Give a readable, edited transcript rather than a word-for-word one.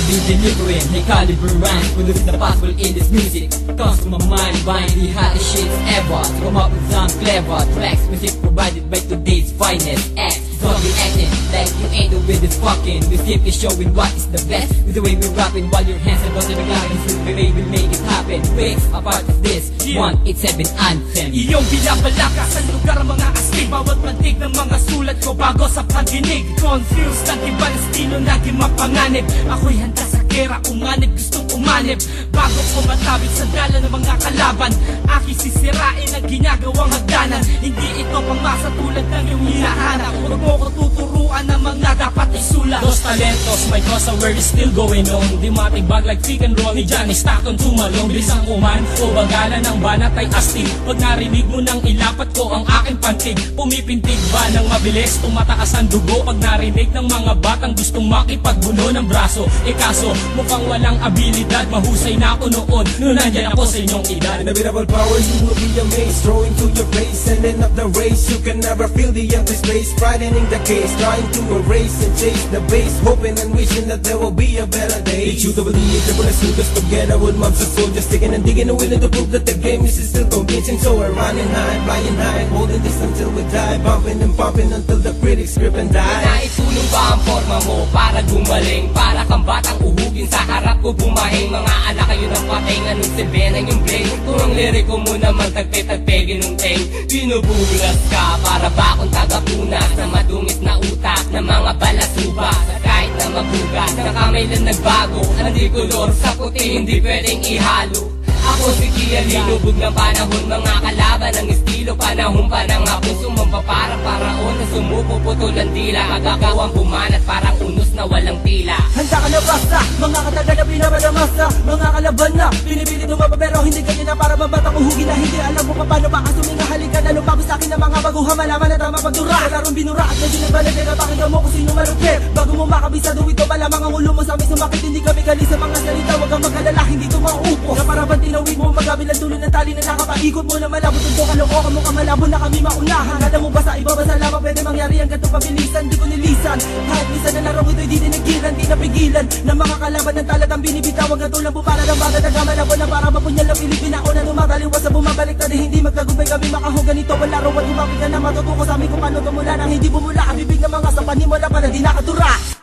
to be delivering high caliber rhymes, producing the possible in this music. Comes from my mind, buying the hottest shits ever to come up with some clever tracks. Music provided by today's finest acts. Don't be acting like you ain't the with this fucking. We simply showing what is the best with the way we're rapping while your hands are done in the ground. This is the way we make it happen. Breaks a part of this 187 anthem. Iyong binabalaka sa lugar ang mga astig, bawat pantig ng mga sulat ko bago sa pandinig. Confused ang iba na estilo naging mapanganib. Ako'y handa sa kera, umanib, gustong umanib. Bago ko matawid sa dala ng mga kalaban, aking sisirain ang ginagawang hagdanan. Hindi ito pangmasa tulad ng iyong hinahanap. Huwag mo ko tuturuan ng mga dapat isulat. Los talentos, my cause where is still going on. Di matibag like pick and roll ni Johnny Stockton tumalong. Bilisang kuman o bagalan ng banat ay astig. Pag narinig mo nang ilapat ko ang aking pantig, pumipintig ba ng mabilis, tumataas ang dugo. Pag narinig ng mga batang gustong makipagbuno ng braso, e kaso mukhang walang abilidad. Mahusay na ako noon, noon nandyan ako sa inyong edad. Unbeatable power, you will be amazed. Throwing to your face and end up the race. You can never feel the empty space. Frightening the case, trying to erase and chase the base, hoping and wishing that there will be a better day. It's you to believe that when I shoot us together with moms and soldiers, digging and digging and willing to prove that the game is still convincing. So we're running high, flying high, holding this until we die, bumping and popping until the critics script and die. Naitulong ba ang forma mo para gumaling? Para kang batang uhugin sa harap ko bumahing. Mga anak kayo ng patay, anong silbi ng yung brain? Kung ang liriko mo naman tagpe-tagpe ginunteng, binubulas ka para ba akong tagapunas na madungis na utak ng mga balasuba. Kahit na mabugas, na kamay lang nagbago, ang di kolor sa puti hindi pwedeng ihalo. Ako si Kia, linubog ng panahon, mga kalaban ng estilo, panahon pa ng hapon, sumamba parang paraon na sumuko, putol ang dila, magagawang bumanat parang unos na walang tila. Handa ka na basta, mga kataga na pinamadamasa, mga kalaban na pinipili tumaba pero hindi ganyan na para mabatang uhugin na hindi alam mo paano ba ang sumingahalin ka na lumago sa akin ng mga baguhan malaman na tama pagdura. Larong binura at medyo nagbalag na napakita mo kung sino malupit. Bago mo makabisado ito pala mga ulo mo sa amin sumakit, hindi kami galing sa mga salita, huwag kang mag-alala, hindi ito mauupo. Na para bang tinawid mo magabilang tuloy ng tali na nakapaikot mo na malabo, tunto kalokohan mo ka malabo na kami maunahan. Kala mo ba sa iba ba sa lamang pwede mangyari ang ganito pabilisan, di ko nilisan. Kahit minsan na larong ito'y di tinigilan, di napigilan ng mga kalaban ng talatang binibitawag na tulang bumara ng baga nagkamalabo na para mapunyal ng Pilipina o na tumataliwas sa bumabalik na hindi magtagumpay kami makahong ganito. Wala raw at humapit ka na matutuko sa amin kung paano tumula nang hindi bumula ang bibig ng mga sa panimula pa na di nakatura.